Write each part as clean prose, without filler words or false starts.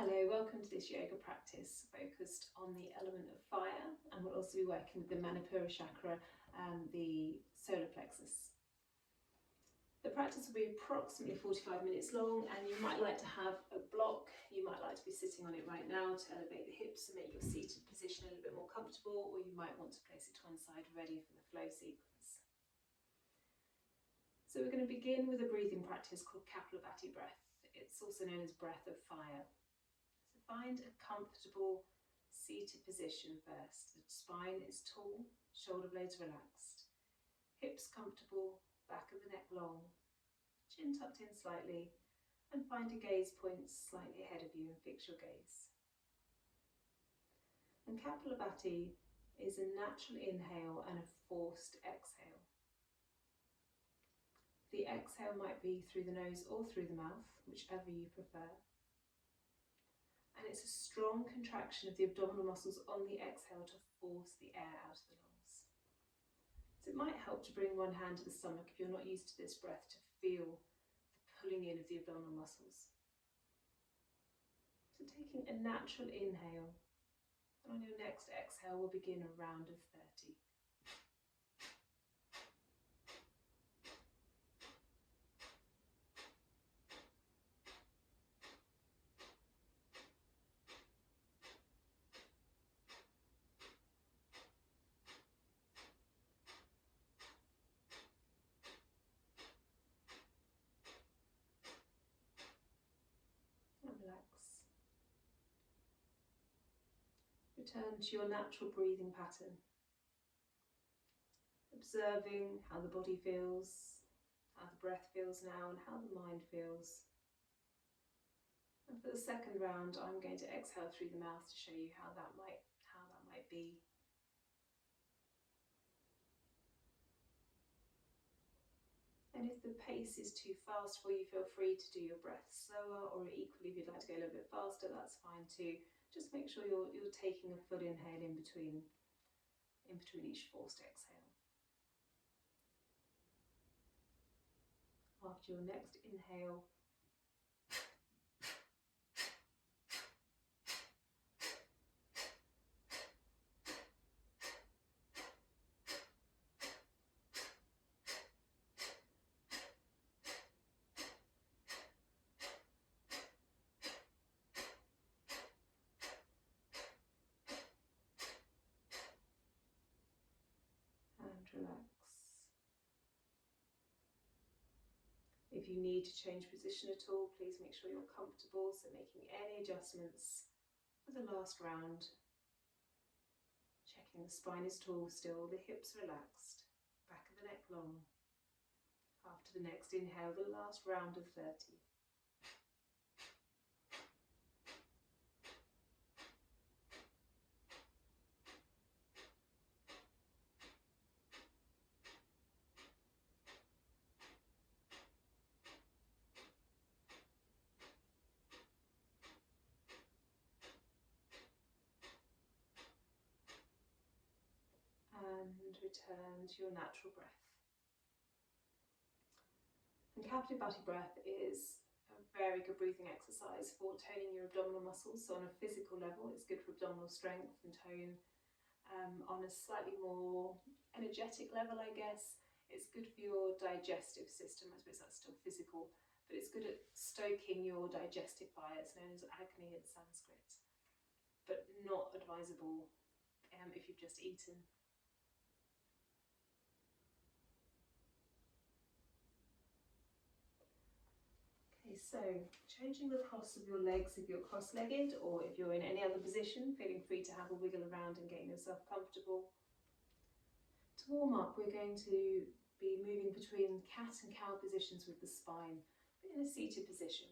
Hello, welcome to this yoga practice focused on the element of fire, and we'll also be working with the Manipura Chakra and the solar plexus. The practice will be approximately 45 minutes long, and you might like to have a block. You might like to be sitting on it right now to elevate the hips and make your seated position a little bit more comfortable, or you might want to place it to one side ready for the flow sequence. So we're going to begin with a breathing practice called Kapalabhati breath. It's also known as breath of fire. So find a comfortable seated position first. The spine is tall, shoulder blades relaxed, hips comfortable, back of the neck long, chin tucked in slightly, and find a gaze point slightly ahead of you and fix your gaze. And Kapalabhati is a natural inhale and a forced exhale. The exhale might be through the nose or through the mouth, whichever you prefer. And it's a strong contraction of the abdominal muscles on the exhale to force the air out of the lungs. So it might help to bring one hand to the stomach if you're not used to this breath, to feel the pulling in of the abdominal muscles. So taking a natural inhale, and on your next exhale we'll begin a round of 30. Relax. Return to your natural breathing pattern, observing how the body feels, how the breath feels now, and how the mind feels. And for the second round, I'm going to exhale through the mouth to show you how that might be. And if the pace is too fast for you, feel free to do your breath slower, or equally if you'd like to go a little bit faster, that's fine too. Just make sure you're taking a full inhale in between each forced exhale. After your next inhale, relax. If you need to change position at all, please make sure you're comfortable, so making any adjustments for the last round. Checking the spine is tall still, the hips relaxed, back of the neck long. After the next inhale, the last round of 30. And return to your natural breath. And Kapalabhati breath is a very good breathing exercise for toning your abdominal muscles. So on a physical level, it's good for abdominal strength and tone. On a slightly more energetic level, I guess, it's good for your digestive system. I suppose that's still physical, but it's good at stoking your digestive fire. It's known as Agni in Sanskrit, but not advisable if you've just eaten. So, changing the cross of your legs if you're cross-legged, or if you're in any other position, feeling free to have a wiggle around and getting yourself comfortable. To warm up, we're going to be moving between cat and cow positions with the spine, but in a seated position.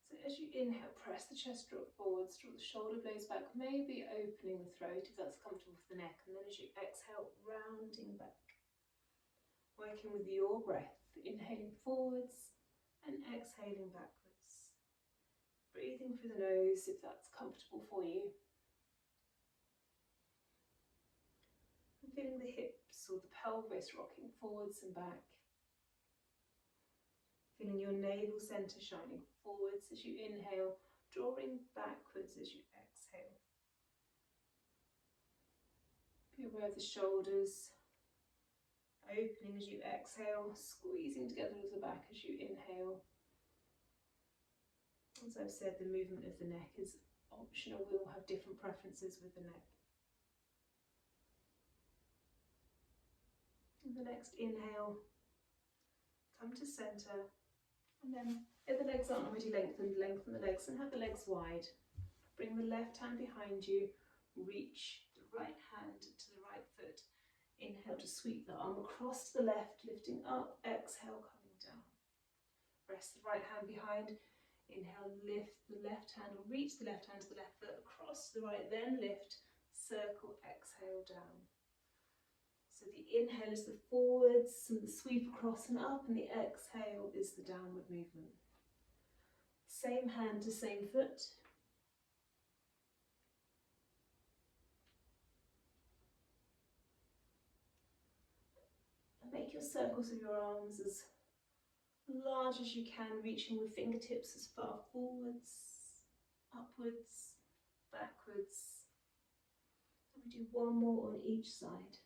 So as you inhale, press the chest drop forwards, draw the shoulder blades back, maybe opening the throat if that's comfortable for the neck, and then as you exhale, rounding back. Working with your breath, inhaling forwards and exhaling backwards. Breathing through the nose if that's comfortable for you. And feeling the hips or the pelvis rocking forwards and back. Feeling your navel centre shining forwards as you inhale, drawing backwards as you exhale. Be aware of the shoulders opening as you exhale, squeezing together with the back as you inhale. As I've said, the movement of the neck is optional. We all have different preferences with the neck. And the next inhale, come to centre, and then if the legs aren't already lengthened, lengthen the legs and have the legs wide. Bring the left hand behind you, reach the right hand to the right foot. Inhale to sweep the arm across to the left, lifting up, exhale, coming down. Rest the right hand behind, inhale, lift the left hand or reach the left hand to the left foot, across to the right, then lift, circle, exhale, down. So the inhale is the forwards and the sweep across and up, and the exhale is the downward movement. Same hand to same foot. Make your circles of your arms as large as you can, reaching with fingertips as far forwards, upwards, backwards. And we do one more on each side.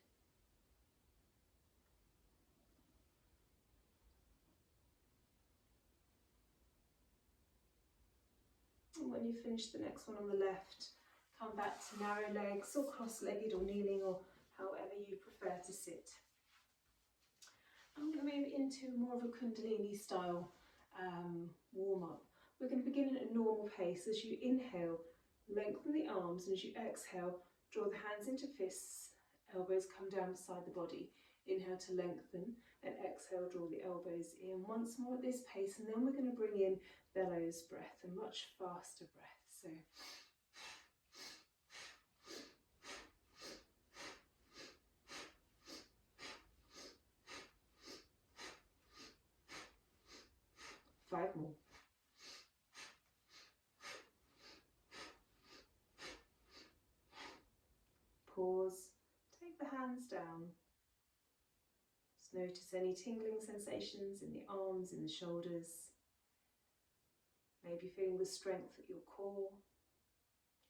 And when you finish the next one on the left, come back to narrow legs or cross-legged or kneeling or however you prefer to sit. I'm going to move into more of a Kundalini style warm-up. We're going to begin at a normal pace. As you inhale, lengthen the arms, and as you exhale, draw the hands into fists, elbows come down beside the body. Inhale to lengthen, and exhale, draw the elbows in. Once more at this pace, and then we're going to bring in bellows breath, a much faster breath. So 5 more. Pause, take the hands down. Just notice any tingling sensations in the arms, in the shoulders. Maybe feeling the strength at your core.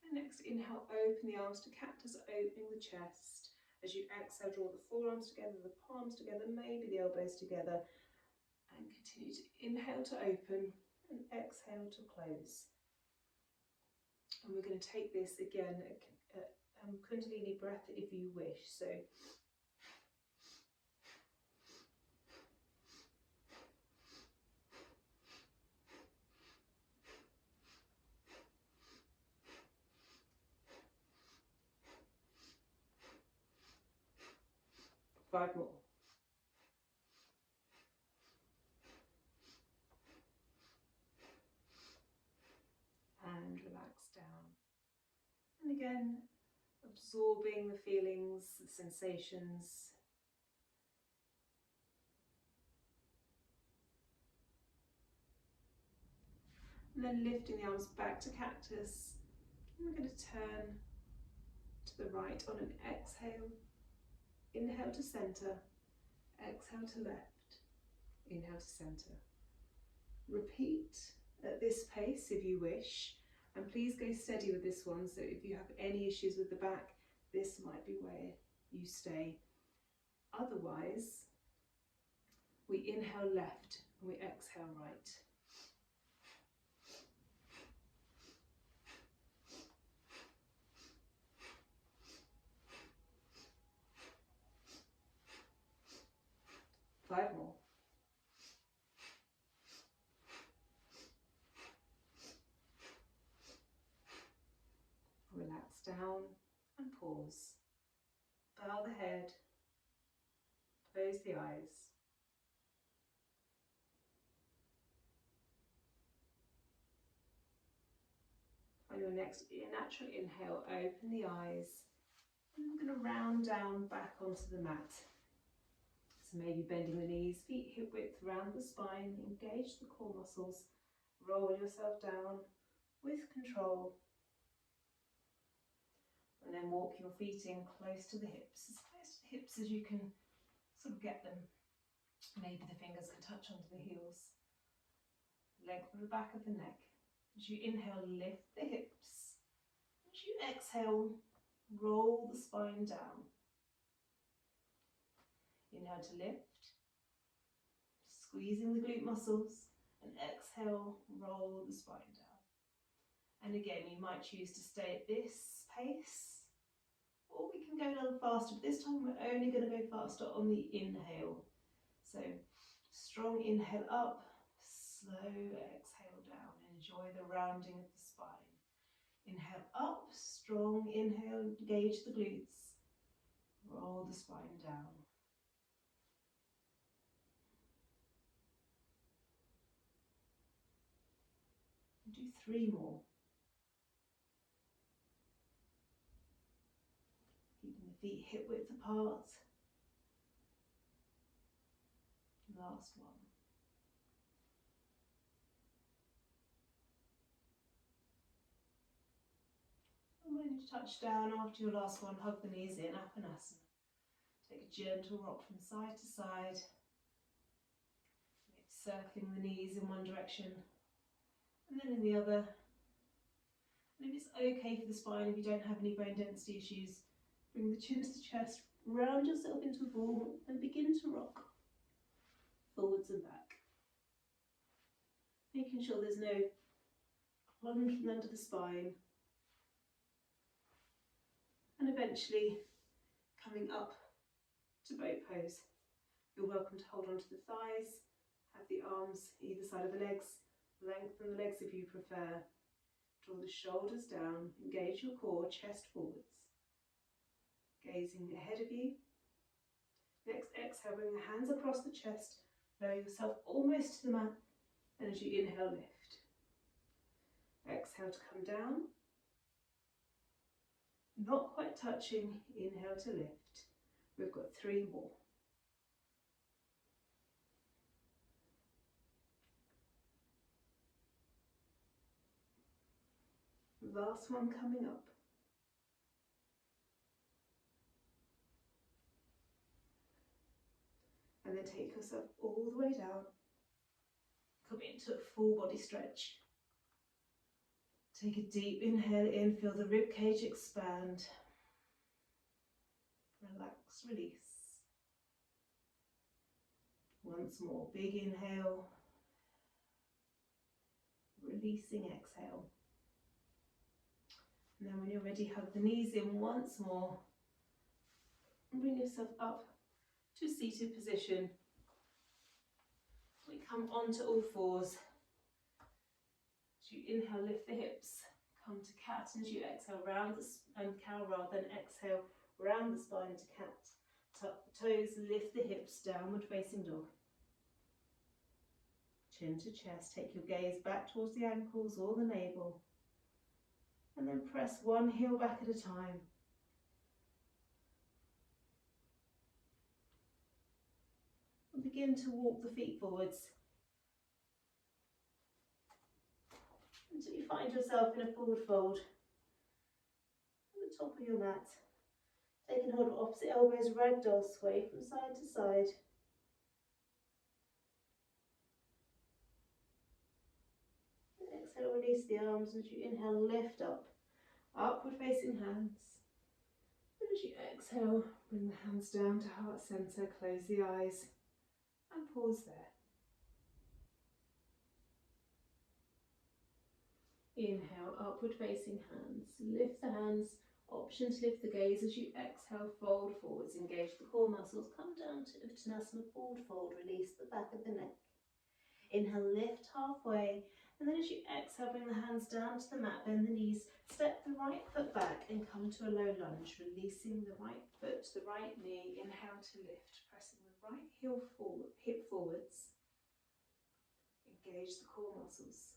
And next inhale, open the arms to cactus, opening the chest. As you exhale, draw the forearms together, the palms together, maybe the elbows together. And continue to inhale to open and exhale to close. And we're going to take this again, Kundalini breath if you wish. So five more. And relax down. And again, absorbing the feelings, the sensations. And then lifting the arms back to cactus. And we're going to turn to the right on an exhale. Inhale to centre, exhale to left, inhale to centre. Repeat at this pace if you wish, and please go steady with this one, so if you have any issues with the back, this might be where you stay. Otherwise, we inhale left and we exhale right. Five more. Relax down and pause. Bow the head, close the eyes. On your next natural inhale, open the eyes. And I'm going to round down back onto the mat. So maybe bending the knees, feet hip width around the spine, engage the core muscles, roll yourself down with control. And then walk your feet in close to the hips, as close to the hips as you can sort of get them. Maybe the fingers can touch onto the heels. Lengthen the back of the neck. As you inhale, lift the hips. As you exhale, roll the spine down. Inhale to lift, squeezing the glute muscles, and exhale, roll the spine down. And again, you might choose to stay at this pace, or we can go a little faster, but this time we're only going to go faster on the inhale. So, strong inhale up, slow exhale down. Enjoy the rounding of the spine. Inhale up, strong inhale, engage the glutes. Roll the spine down. Do 3 more. Keeping the feet hip width apart. Last one. And when you touch down after your last one, hug the knees in, Apanasana. Take a gentle rock from side to side. Maybe circling the knees in one direction and then in the other. And if it's okay for the spine, if you don't have any bone density issues, bring the chin to the chest, round yourself into a ball and begin to rock forwards and back. Making sure there's no plunking under the spine. And eventually coming up to boat pose. You're welcome to hold on to the thighs, have the arms either side of the legs, lengthen the legs if you prefer. Draw the shoulders down, engage your core, chest forwards. Gazing ahead of you. Next exhale, bring the hands across the chest, lower yourself almost to the mat, and as you inhale, lift. Exhale to come down. Not quite touching, inhale to lift. We've got 3 more. Last one coming up. And then take yourself all the way down. Come into a full body stretch. Take a deep inhale in, feel the rib cage expand. Relax, release. Once more, big inhale. Releasing exhale. And then when you're ready, hug the knees in once more. And bring yourself up to a seated position. We come onto all fours. As you inhale, lift the hips. Come to cat, and as you exhale, round and cow rather, then exhale, round the spine to cat. Tuck the toes, lift the hips, downward facing dog. Chin to chest, take your gaze back towards the ankles or the navel. And then press one heel back at a time. And begin to walk the feet forwards until you find yourself in a forward fold on the top of your mat. Taking hold of opposite elbows, ragdoll sway from side to side. And exhale, release the arms, and as you inhale, lift up. Upward facing hands. And as you exhale, bring the hands down to heart center, close the eyes and pause there. Inhale, upward facing hands. Lift the hands, option to lift the gaze. As you exhale, fold forwards, engage the core muscles. Come down to Uttanasana, forward fold, release the back of the neck. Inhale, lift halfway. And then as you exhale, bring the hands down to the mat, bend the knees, step the right foot back and come to a low lunge, releasing the right foot to the right knee. Inhale to lift, pressing the right heel forward, hip forwards. Engage the core muscles.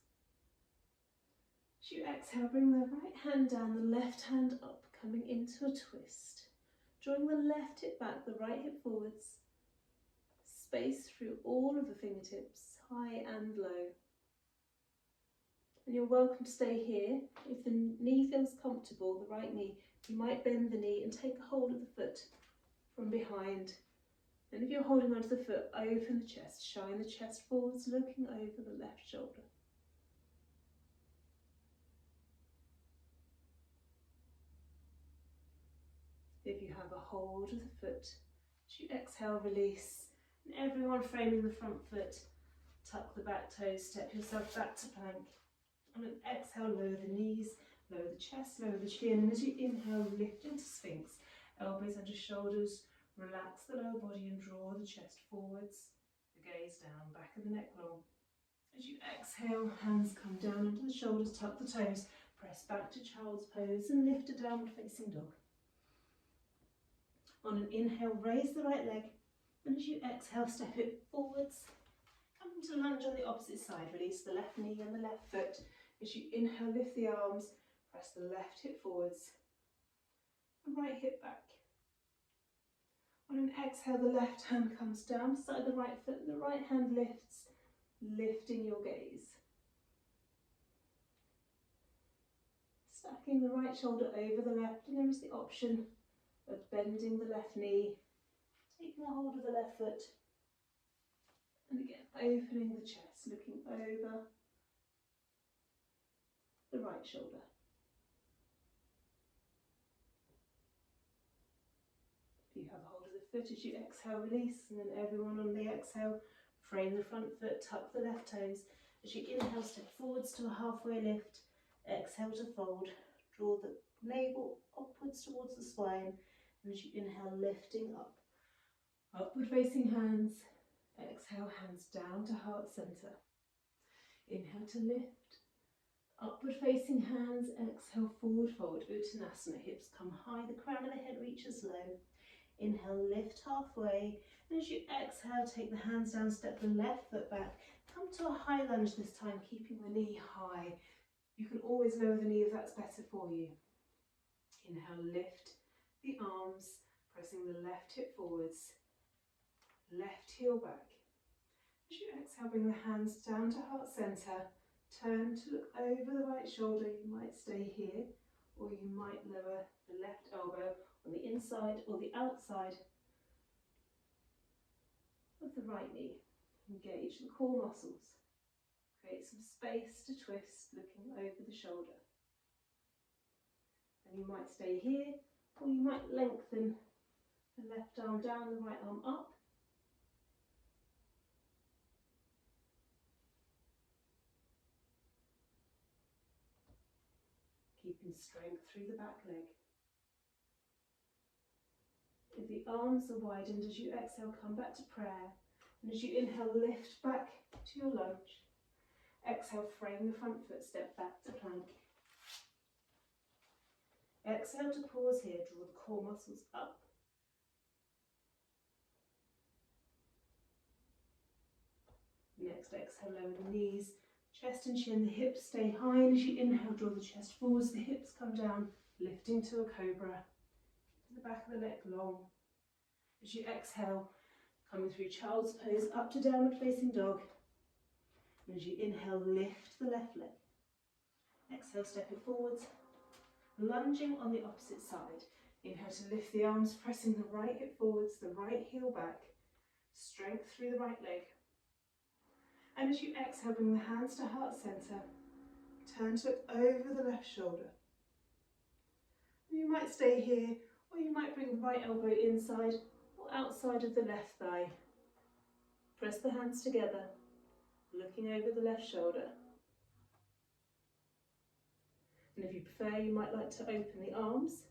As you exhale, bring the right hand down, the left hand up, coming into a twist. Drawing the left hip back, the right hip forwards. Space through all of the fingertips, high and low. And you're welcome to stay here. If the knee feels comfortable, the right knee, you might bend the knee and take a hold of the foot from behind. And if you're holding onto the foot, open the chest, shine the chest forwards, looking over the left shoulder. If you have a hold of the foot, as you exhale, release. And everyone framing the front foot, tuck the back toes, step yourself back to plank. On an exhale, lower the knees, lower the chest, lower the chin. And as you inhale, lift into Sphinx. Elbows under shoulders, relax the lower body and draw the chest forwards. The gaze down, back of the neck long. As you exhale, hands come down onto the shoulders, tuck the toes, press back to child's pose and lift to downward facing dog. On an inhale, raise the right leg, and as you exhale, step it forwards. Come into lunge on the opposite side, release the left knee and the left foot. As you inhale, lift the arms, press the left hip forwards, the right hip back. On an exhale, the left hand comes down beside the right foot and the right hand lifts, lifting your gaze. Stacking the right shoulder over the left, and there is the option of bending the left knee, taking a hold of the left foot, and again opening the chest, looking over the right shoulder. If you have a hold of the foot, as you exhale, release, and then everyone on the exhale, frame the front foot, tuck the left toes. As you inhale, step forwards to a halfway lift, exhale to fold, draw the navel upwards towards the spine, and as you inhale, lifting up, upward facing hands, exhale, hands down to heart center. Inhale to lift, upward facing hands, exhale, forward fold, Uttanasana, hips come high, the crown of the head reaches low. Inhale, lift halfway, and as you exhale, take the hands down, step the left foot back, come to a high lunge this time, keeping the knee high. You can always lower the knee if that's better for you. Inhale, lift the arms, pressing the left hip forwards, left heel back. As you exhale, bring the hands down to heart center, turn to look over the right shoulder. You might stay here, or you might lower the left elbow on the inside or the outside of the right knee. Engage the core muscles. Create some space to twist, looking over the shoulder. And you might stay here, or you might lengthen the left arm down, the right arm up. Keeping strength through the back leg. If the arms are widened, as you exhale, come back to prayer. And as you inhale, lift back to your lunge. Exhale, frame the front foot, step back to plank. Exhale to pause here, draw the core muscles up. Next exhale, lower the knees, chest and chin, the hips stay high, and as you inhale, draw the chest forwards, the hips come down, lifting to a cobra. The back of the neck long. As you exhale, coming through child's pose, up to downward facing dog. And as you inhale, lift the left leg. Exhale, step it forwards, lunging on the opposite side. Inhale to lift the arms, pressing the right hip forwards, the right heel back. Strength through the right leg. And as you exhale, bring the hands to heart center. Turn to look over the left shoulder. You might stay here, or you might bring the right elbow inside or outside of the left thigh. Press the hands together, looking over the left shoulder. And if you prefer, you might like to open the arms.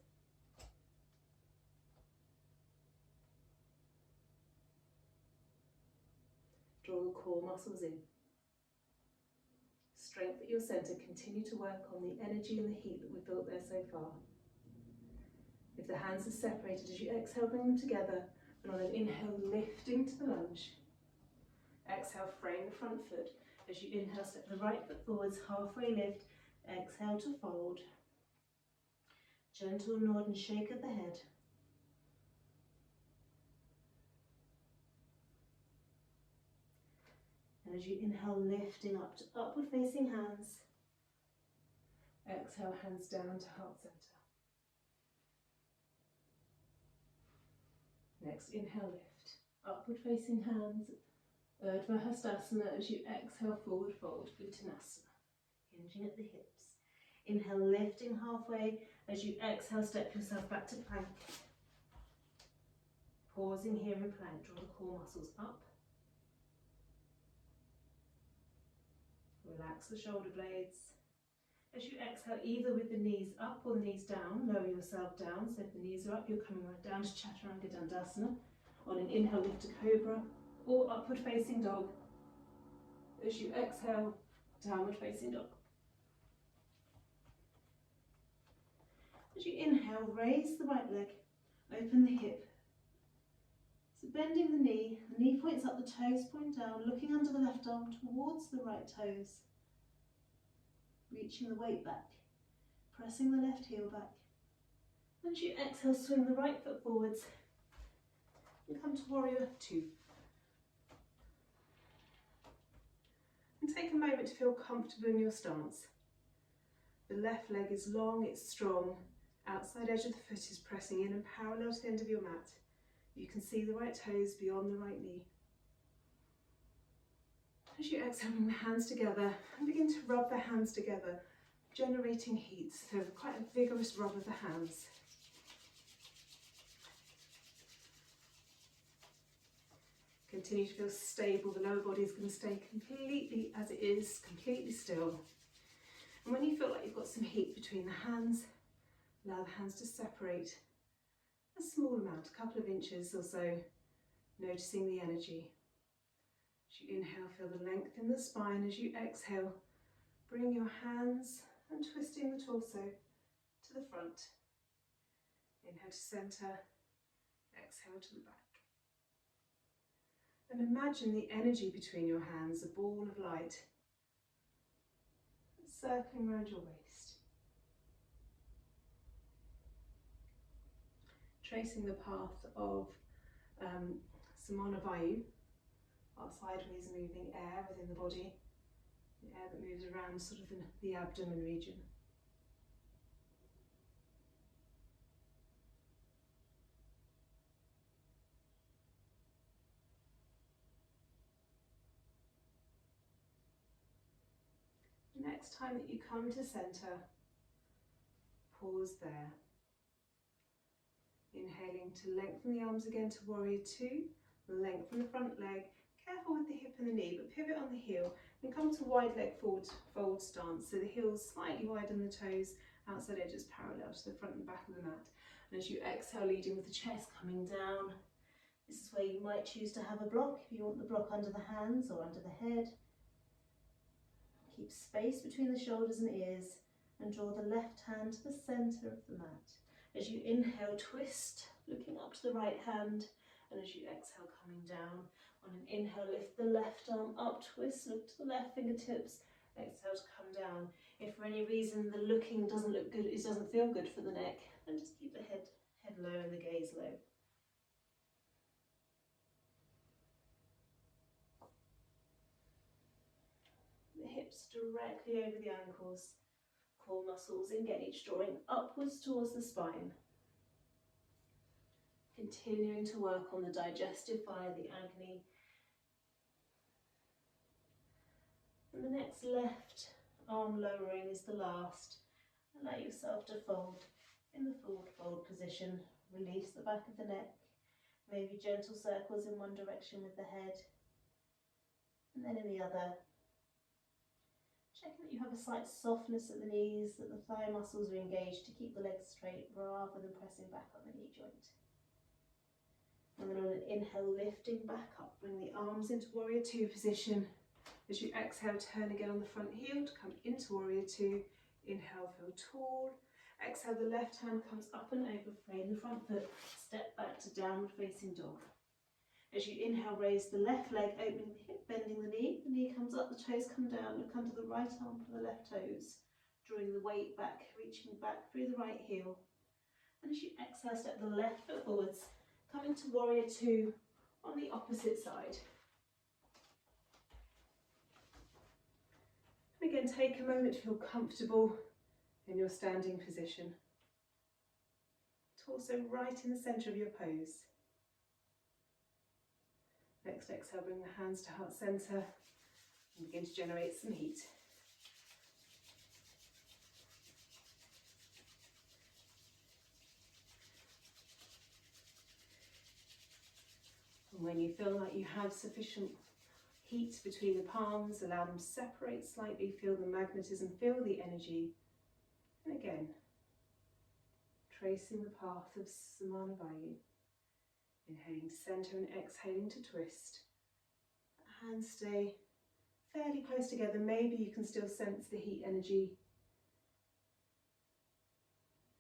Draw the core muscles in. Strength at your centre, continue to work on the energy and the heat that we've built there so far. If the hands are separated, as you exhale, bring them together, and on an inhale, lifting to the lunge. Exhale, frame the front foot. As you inhale, step the right foot forwards, halfway lift. Exhale to fold. Gentle nod and shake of the head. And as you inhale, lifting up to upward facing hands. Exhale, hands down to heart center. Next, inhale, lift. Upward facing hands. Urdhva Hastasana. As you exhale, forward fold, Uttanasana. Hinging at the hips. Inhale, lifting halfway. As you exhale, step yourself back to plank. Pausing here in plank, draw the core muscles up. Relax the shoulder blades. As you exhale, either with the knees up or the knees down, lower yourself down. So if the knees are up, you're coming right down to Chaturanga Dandasana. On an inhale, lift to Cobra or upward facing dog. As you exhale, downward facing dog. As you inhale, raise the right leg, open the hip. So bending the knee points up, the toes point down, looking under the left arm towards the right toes. Reaching the weight back, pressing the left heel back. As you exhale, swing the right foot forwards and come to Warrior Two. And take a moment to feel comfortable in your stance. The left leg is long, it's strong. Outside edge of the foot is pressing in and parallel to the end of your mat. You can see the right toes beyond the right knee. As you exhale, bring the hands together and begin to rub the hands together, generating heat. So quite a vigorous rub of the hands. Continue to feel stable. The lower body is going to stay completely as it is, completely still. And when you feel like you've got some heat between the hands, allow the hands to separate a small amount, a couple of inches or so, noticing the energy. As you inhale, feel the length in the spine. As you exhale, bring your hands and twisting the torso to the front. Inhale to centre, exhale to the back. And imagine the energy between your hands, a ball of light, circling around your waist. Tracing the path of Samana Vayu, our sideways moving air within the body, the air that moves around sort of in the abdomen region. Next time that you come to centre, pause there. Inhaling to lengthen the arms again to Warrior Two, lengthen the front leg, careful with the hip and the knee, but pivot on the heel and come to wide leg forward fold stance. So the heels slightly wider than the toes, outside edges parallel to the front and back of the mat. And as you exhale, leading with the chest coming down, this is where you might choose to have a block if you want the block under the hands or under the head. Keep space between the shoulders and ears and draw the left hand to the centre of the mat. As you inhale, twist, looking up to the right hand, and as you exhale, coming down. On an inhale, lift the left arm up, twist, look to the left fingertips, exhale to come down. If for any reason the looking doesn't look good, it doesn't feel good for the neck, then just keep the head low and the gaze low. The hips directly over the ankles, core muscles engaged, drawing upwards towards the spine. Continuing to work on the digestive fire, the agni. And the next left arm lowering is the last. Allow yourself to fold in the forward fold position. Release the back of the neck. Maybe gentle circles in one direction with the head, and then in the other. Checking that you have a slight softness at the knees, that the thigh muscles are engaged to keep the legs straight rather than pressing back on the knee joint. And then on an inhale, lifting back up, bring the arms into Warrior Two position. As you exhale, turn again on the front heel to come into Warrior Two. Inhale, feel tall. Exhale, the left hand comes up and over, frame the front foot, step back to downward facing dog. As you inhale, raise the left leg, opening the hip, bending the knee comes up, the toes come down, look under the right arm for the left toes, drawing the weight back, reaching back through the right heel. And as you exhale, step the left foot forwards, coming to Warrior Two on the opposite side. And again, take a moment to feel comfortable in your standing position. Torso right in the centre of your pose. Next exhale, bring the hands to heart centre and begin to generate some heat. When you feel like you have sufficient heat between the palms, allow them to separate slightly, feel the magnetism, feel the energy. And again, tracing the path of Samana Vayu. Inhaling to centre and exhaling to twist. Hands stay fairly close together. Maybe you can still sense the heat energy.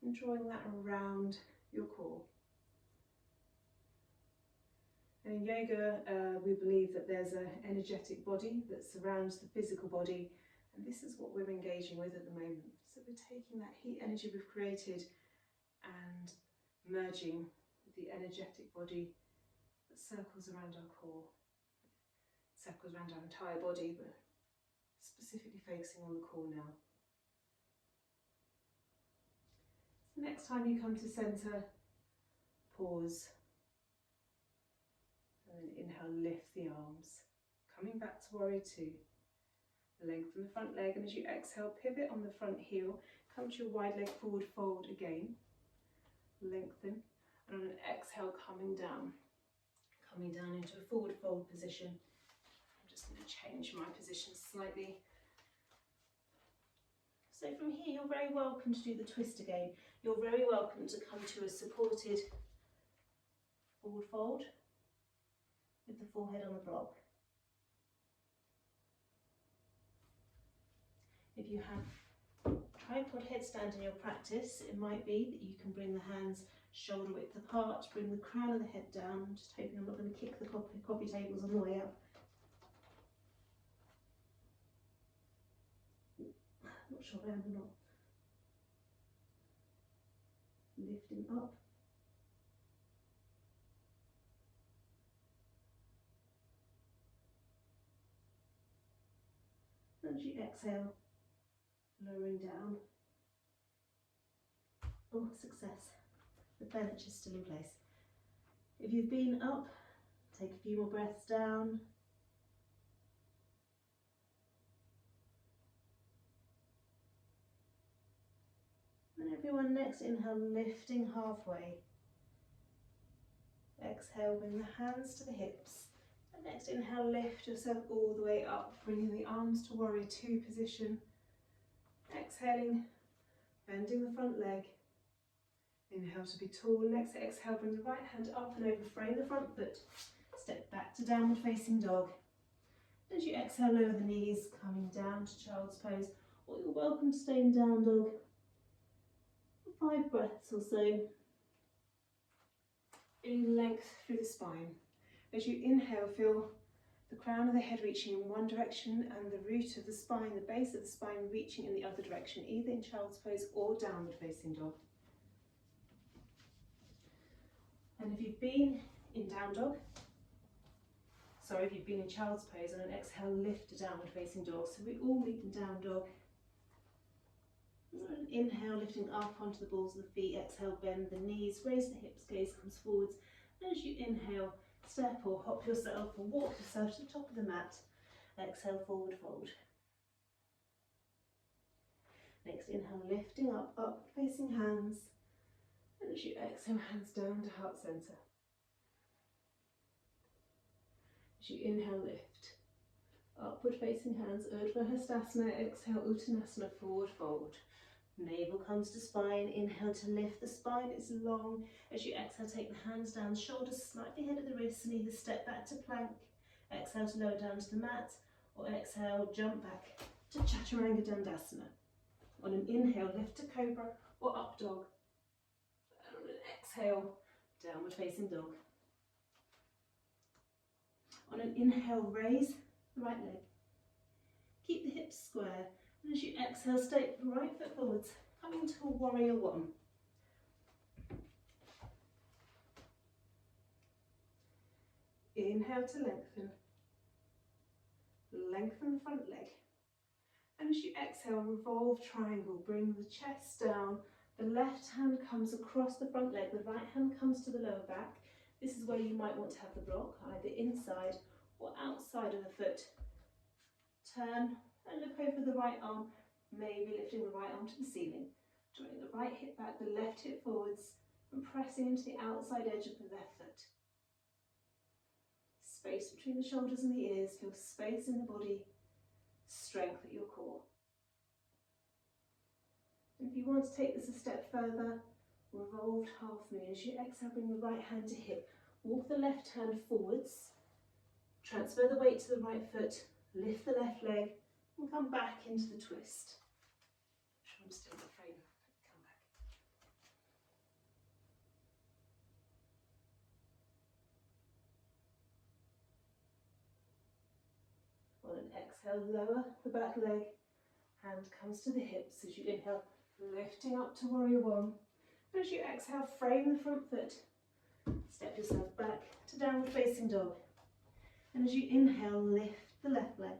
And drawing that around your core. And in yoga, we believe that there's an energetic body that surrounds the physical body, and this is what we're engaging with at the moment. So we're taking that heat energy we've created and merging with the energetic body that circles around our core, circles around our entire body, but specifically focusing on the core now. So next time you come to centre, pause. And inhale, lift the arms. Coming back to warrior two. Lengthen the front leg, and as you exhale, pivot on the front heel. Come to your wide leg forward fold again. Lengthen. And on an exhale, coming down. Coming down into a forward fold position. I'm just going to change my position slightly. So from here, you're very welcome to do the twist again. You're very welcome to come to a supported forward fold with the forehead on the block. If you have tripod headstand in your practice, it might be that you can bring the hands shoulder width apart, bring the crown of the head down. I'm just hoping I'm not going to kick the coffee tables on the way up. Not sure I am or not. Lifting up. And as you exhale, lowering down. Oh, success. The bench is still in place. If you've been up, take a few more breaths down. And everyone, next inhale, lifting halfway. Exhale, bring the hands to the hips. And next inhale, lift yourself all the way up, bringing the arms to warrior two position. Exhaling, bending the front leg. Inhale to be tall. Next exhale, bring the right hand up and over, frame the front foot. Step back to downward facing dog. As you exhale, lower the knees, coming down to child's pose, or you're welcome to stay in down dog for 5 breaths or so. Feeling length through the spine. As you inhale, feel the crown of the head reaching in one direction and the root of the spine, the base of the spine, reaching in the other direction, either in child's pose or downward facing dog. And if you've been in down dog, if you've been in child's pose, on an exhale, lift to downward facing dog. So we all meet in down dog. And on an inhale, lifting up onto the balls of the feet. Exhale, bend the knees, raise the hips, gaze comes forwards. And as you inhale, step or hop yourself or walk yourself to the top of the mat. Exhale, forward fold. Next inhale, lifting up, upward facing hands. And as you exhale, hands down to heart center. As you inhale, lift. Upward facing hands, Urdhva Hastasana. Exhale, Uttanasana, forward fold. Navel comes to spine. Inhale to lift. The spine is long. As you exhale, take the hands down, shoulders slightly ahead of the wrists, and either step back to plank. Exhale to lower down to the mat, or exhale, jump back to Chaturanga Dandasana. On an inhale, lift to Cobra or Up Dog. And on an exhale, downward facing dog. On an inhale, raise the right leg. Keep the hips square. And as you exhale, step the right foot forwards, coming to a warrior one. Inhale to lengthen. Lengthen the front leg. And as you exhale, revolve triangle. Bring the chest down. The left hand comes across the front leg. The right hand comes to the lower back. This is where you might want to have the block, either inside or outside of the foot. Turn and look over the right arm, maybe lifting the right arm to the ceiling. Drawing the right hip back, the left hip forwards, and pressing into the outside edge of the left foot. Space between the shoulders and the ears, feel space in the body, strength at your core. And if you want to take this a step further, revolved half moon. As you exhale, bring the right hand to hip. Walk the left hand forwards. Transfer the weight to the right foot. Lift the left leg and come back into the twist. I'm still in the frame. Come back. On an exhale, lower the back leg. Hand comes to the hips as you inhale, lifting up to warrior one. And as you exhale, frame the front foot. Step yourself back to downward facing dog. And as you inhale, lift the left leg.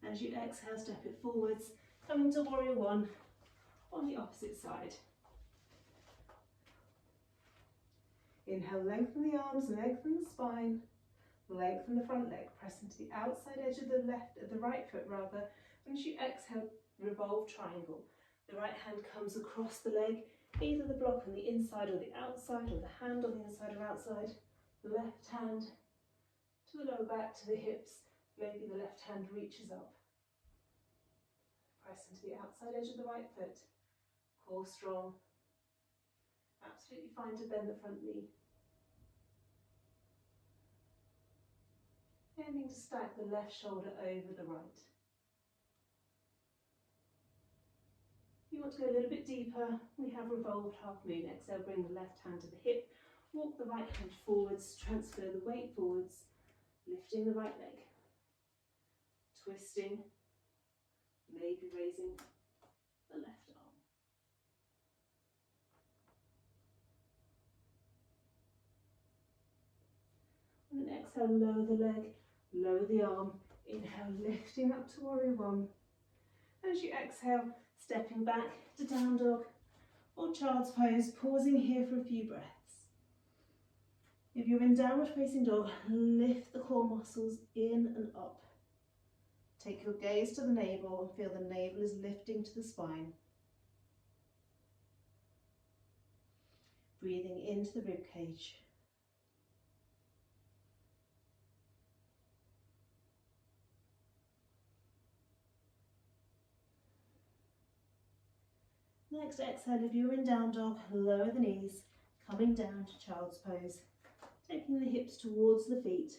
And as you exhale, step it forwards, coming to warrior one on the opposite side. Inhale, lengthen the arms, lengthen the spine, lengthen the front leg, press into the outside edge of the right foot rather. And as you exhale, revolve triangle. The right hand comes across the leg, either the block on the inside or the outside, or the hand on the inside or outside. The left hand to the lower back, to the hips. Maybe the left hand reaches up. Press into the outside edge of the right foot. Core strong. Absolutely fine to bend the front knee. Aiming to stack the left shoulder over the right. If you want to go a little bit deeper, we have revolved half moon. Exhale, bring the left hand to the hip. Walk the right hand forwards, transfer the weight forwards, lifting the right leg. Twisting, maybe raising the left arm. On an exhale, lower the leg, lower the arm. Inhale, lifting up to warrior one. As you exhale, stepping back to down dog or child's pose, pausing here for a few breaths. If you're in downward facing dog, lift the core muscles in and up. Take your gaze to the navel and feel the navel is lifting to the spine. Breathing into the rib cage. Next exhale, if you're in down dog, lower the knees, coming down to child's pose. Taking the hips towards the feet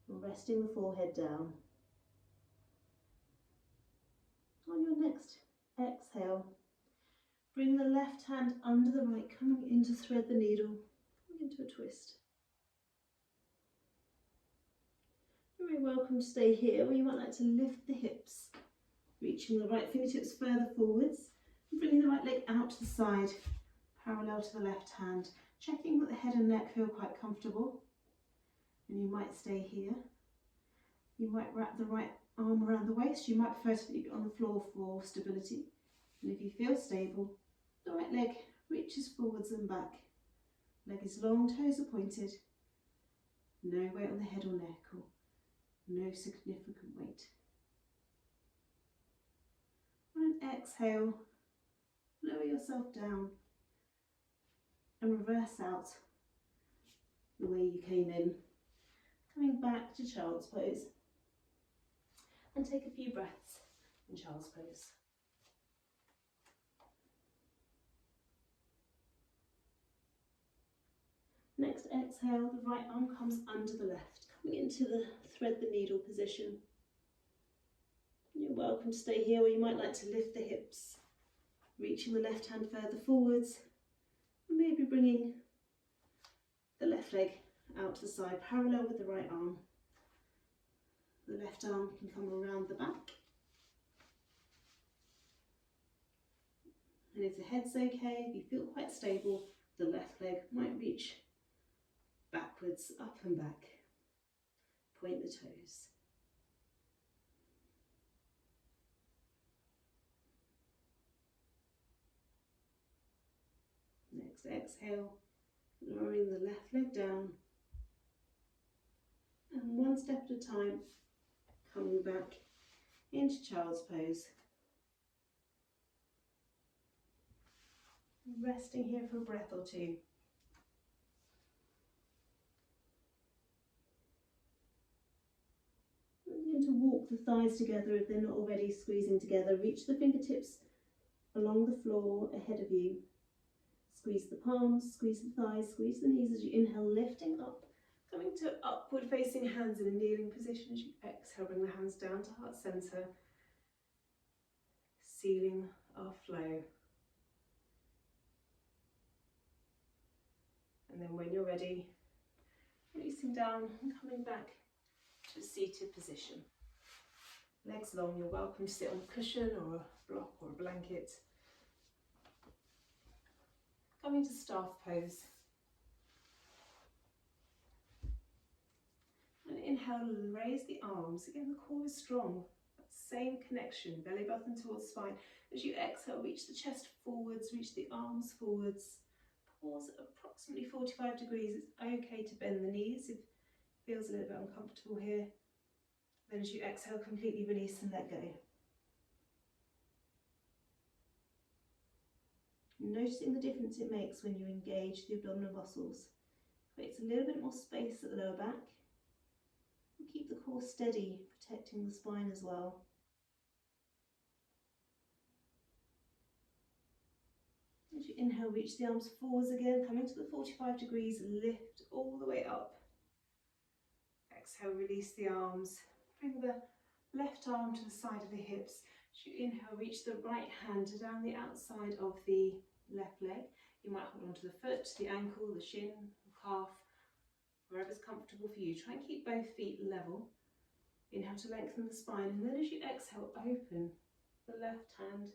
and resting the forehead down. On your next exhale, bring the left hand under the right, coming in to thread the needle, into a twist. You're very welcome to stay here, where you might like to lift the hips, reaching the right fingertips further forwards, and bringing the right leg out to the side, parallel to the left hand, checking that the head and neck feel quite comfortable. And you might stay here. You might wrap the right arm around the waist. You might prefer to leave it on the floor for stability. And if you feel stable, the right leg reaches forwards and back. Leg is long, toes are pointed. No weight on the head or neck, or no significant weight. On an exhale, lower yourself down and reverse out the way you came in. Coming back to child's pose. And take a few breaths in child's pose. Next exhale, the right arm comes under the left, coming into the thread the needle position. You're welcome to stay here, where you might like to lift the hips, reaching the left hand further forwards, and maybe bringing the left leg out to the side, parallel with the right arm. The left arm can come around the back. And if the head's okay, if you feel quite stable, the left leg might reach backwards, up and back. Point the toes. Next exhale, lowering the left leg down. And one step at a time, coming back into child's pose. Resting here for a breath or two. walk the thighs together if they're not already squeezing together. Reach the fingertips along the floor ahead of you. Squeeze the palms, squeeze the thighs, squeeze the knees as you inhale, lifting up. Coming to upward facing hands in a kneeling position as you exhale, bring the hands down to heart centre, sealing our flow. And then when you're ready, releasing down and coming back to a seated position. Legs long, you're welcome to sit on a cushion or a block or a blanket. Coming to staff pose. And inhale, raise the arms. Again, the core is strong. That same connection, belly button towards spine. As you exhale, reach the chest forwards, reach the arms forwards. Pause at approximately 45 degrees. It's okay to bend the knees if it feels a little bit uncomfortable here. Then as you exhale, completely release and let go. Noticing the difference it makes when you engage the abdominal muscles. Creates a little bit more space at the lower back. And keep the core steady, protecting the spine as well. As you inhale, reach the arms forwards again, coming to the 45 degrees, lift all the way up. Exhale, release the arms. Bring the left arm to the side of the hips. As you inhale, reach the right hand down the outside of the left leg. You might hold onto the foot, the ankle, the shin, the calf, wherever's comfortable for you. Try and keep both feet level. Inhale to lengthen the spine, and then as you exhale, open the left hand,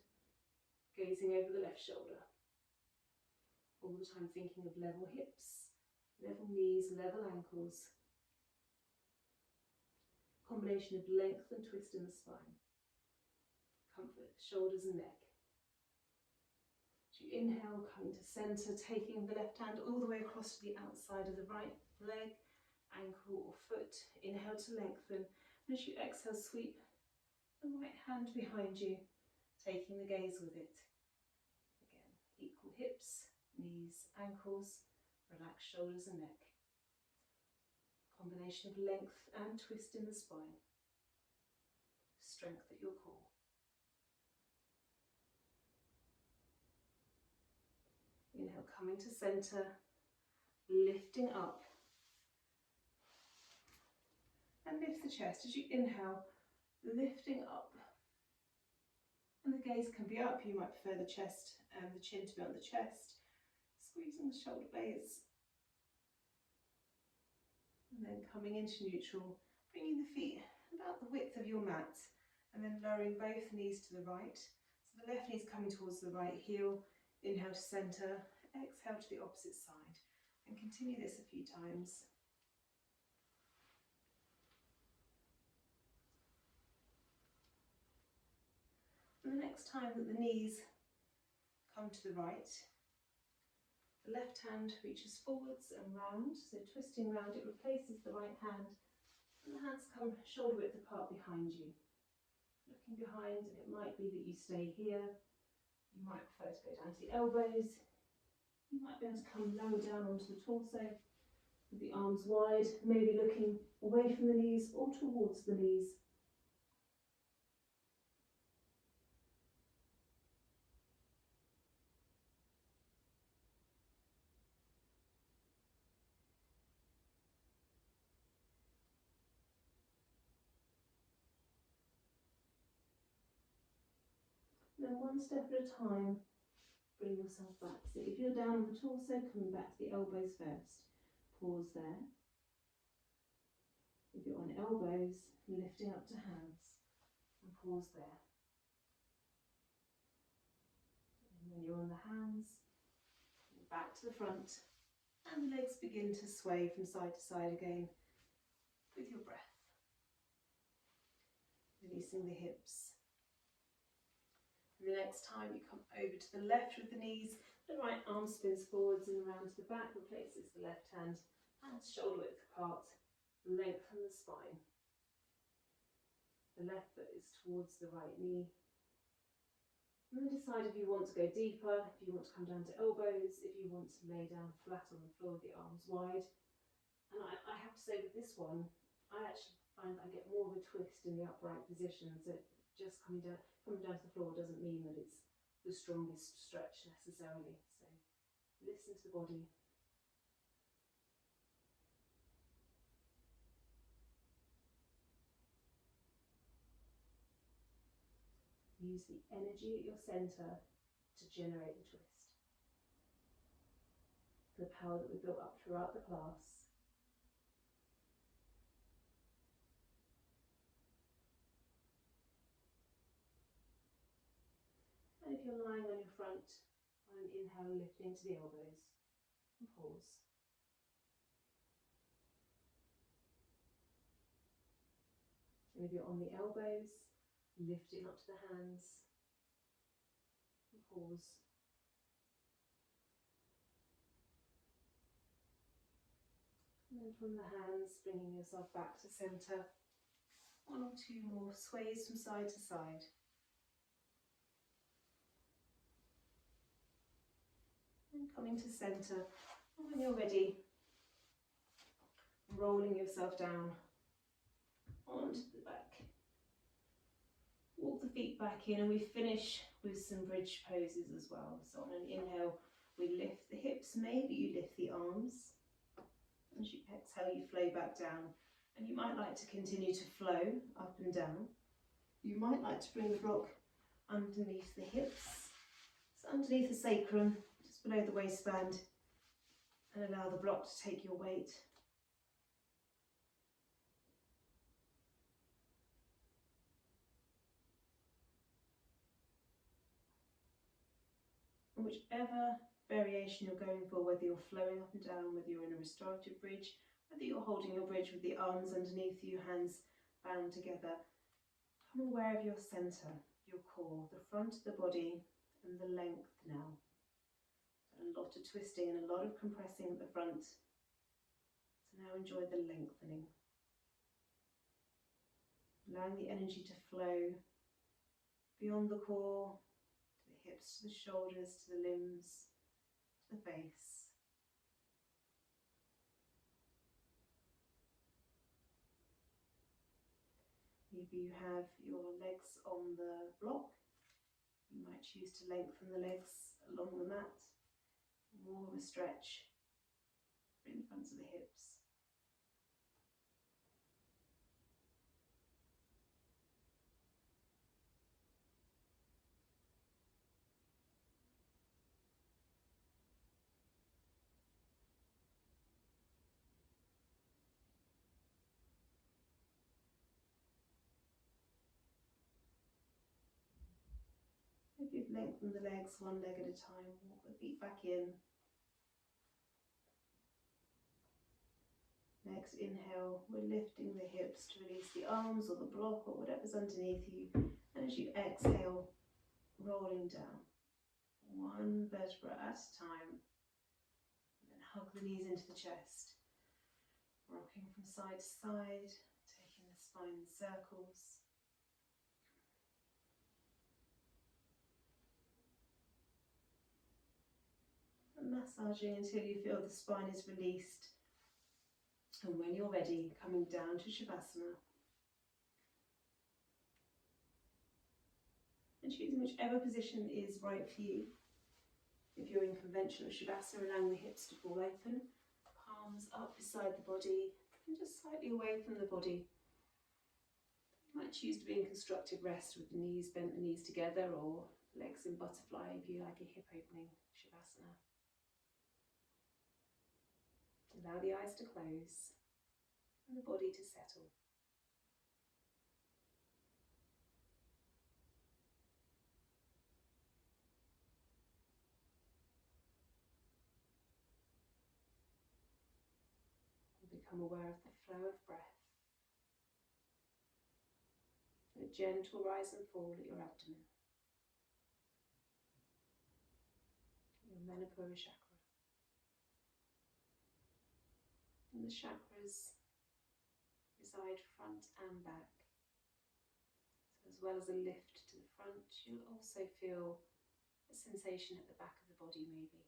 gazing over the left shoulder. All the time thinking of level hips, level knees, level ankles. Combination of length and twist in the spine. Comfort the shoulders and neck. As you inhale, coming to centre, taking the left hand all the way across to the outside of the right leg, ankle or foot. Inhale to lengthen. And as you exhale, sweep the right hand behind you, taking the gaze with it. Again, equal hips, knees, ankles, relax shoulders and neck. Combination of length and twist in the spine. Strength at your core. Inhale, coming to centre, lifting up. And lift the chest as you inhale, lifting up. And the gaze can be up. You might prefer the chest and the chin to be on the chest. Squeezing the shoulder blades. And then coming into neutral, bringing the feet about the width of your mat, and then lowering both knees to the right. So the left knee is coming towards the right heel. Inhale to centre, exhale to the opposite side, and continue this a few times. And the next time that the knees come to the right, the left hand reaches forwards and round, so twisting round, it replaces the right hand, and the hands come shoulder width apart behind you. Looking behind, and it might be that you stay here. You might prefer to go down to the elbows. You might be able to come lower down onto the torso with the arms wide, maybe looking away from the knees or towards the knees. Then one step at a time, bring yourself back. So if you're down on the torso, coming back to the elbows first. Pause there. If you're on elbows, lifting up to hands, and pause there. And when you're on the hands, back to the front, and the legs begin to sway from side to side again with your breath. Releasing the hips. And the next time you come over to the left with the knees, the right arm spins forwards and around to the back, replaces the left hand, hands shoulder width apart, lengthen the spine. The left foot is towards the right knee. And then decide if you want to go deeper, if you want to come down to elbows, if you want to lay down flat on the floor with the arms wide. And I have to say with this one, I actually find that I get more of a twist in the upright position, so just coming down to the floor doesn't mean that it's the strongest stretch necessarily. So listen to the body. Use the energy at your centre to generate the twist. The power that we built up throughout the class. And if you're lying on your front, on an inhale, lifting to the elbows and pause. And if you're on the elbows, lifting up to the hands and pause. And then from the hands, bringing yourself back to centre. 1 or 2 more sways from side to side. And coming to centre. And when you're ready, rolling yourself down onto the back. Walk the feet back in, and we finish with some bridge poses as well. So on an inhale, we lift the hips, maybe you lift the arms. As you exhale, you flow back down. And you might like to continue to flow up and down. You might like to bring the block underneath the hips. So underneath the sacrum, just below the waistband, and allow the block to take your weight. And whichever variation you're going for, whether you're flowing up and down, whether you're in a restorative bridge, whether you're holding your bridge with the arms underneath you, hands bound together, become aware of your centre, your core, the front of the body and the length now. A lot of twisting and a lot of compressing at the front. So now enjoy the lengthening. Allowing the energy to flow beyond the core, to the hips, to the shoulders, to the limbs, to the face. Maybe you have your legs on the block. You might choose to lengthen the legs along the mat. More of a stretch in the fronts of the hips. If you've lengthened the legs 1 leg at a time, walk the feet back in. Next inhale, we're lifting the hips to release the arms or the block or whatever's underneath you. And as you exhale, rolling down. 1 vertebra at a time. And then hug the knees into the chest. Rocking from side to side, taking the spine in circles. And massaging until you feel the spine is released. And when you're ready, coming down to Shavasana. And choosing whichever position is right for you. If you're in conventional Shavasana, allowing the hips to fall open, palms up beside the body, and just slightly away from the body. You might choose to be in constructive rest with the knees bent, the knees together, or legs in butterfly if you like a hip opening Shavasana. Allow the eyes to close and the body to settle. Become aware of the flow of breath. A gentle rise and fall at your abdomen. Your Manipura Chakra. And the chakras reside front and back. So as well as a lift to the front, you'll also feel a sensation at the back of the body maybe.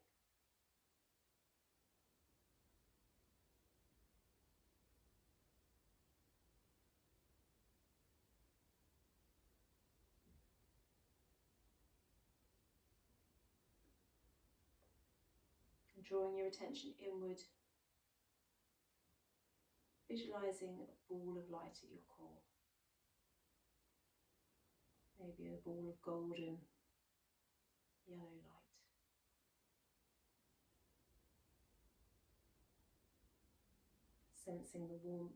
And drawing your attention inward, visualizing a ball of light at your core. Maybe a ball of golden yellow light. Sensing the warmth,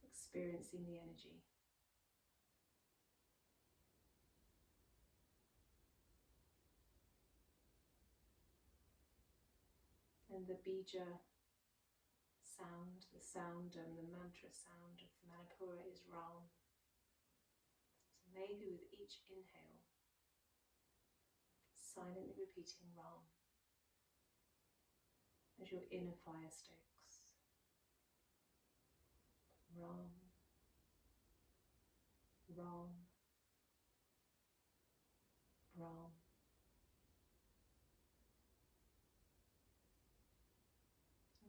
experiencing the energy. And the bija sound, the sound and the mantra sound of Manipura is Ram. So maybe with each inhale, silently repeating Ram as your inner fire stokes. Ram, Ram, Ram.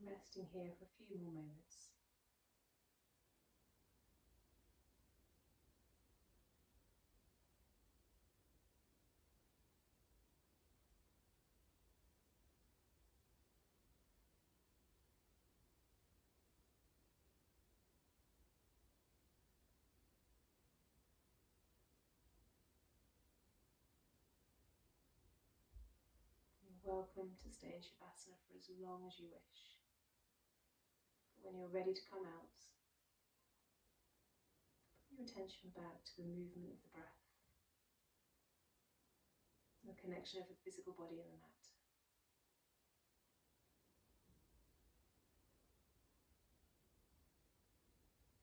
And resting here for a few more moments. Welcome to stay in Shavasana for as long as you wish. But when you're ready to come out, put your attention back to the movement of the breath, the connection of the physical body and the mat.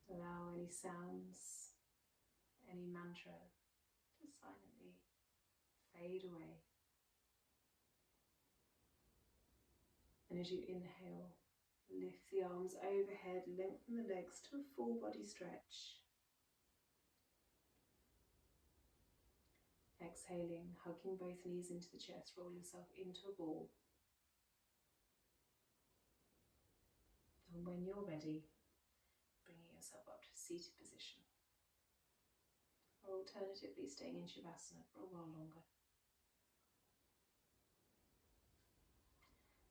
Allow any sounds, any mantra to silently fade away. And as you inhale, lift the arms overhead, lengthen the legs to a full body stretch. Exhaling, hugging both knees into the chest, roll yourself into a ball. And when you're ready, bringing yourself up to seated position. Or alternatively, staying in Shavasana for a while longer.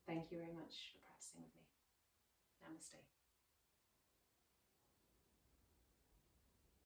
Thank you very much for practicing with me. Namaste.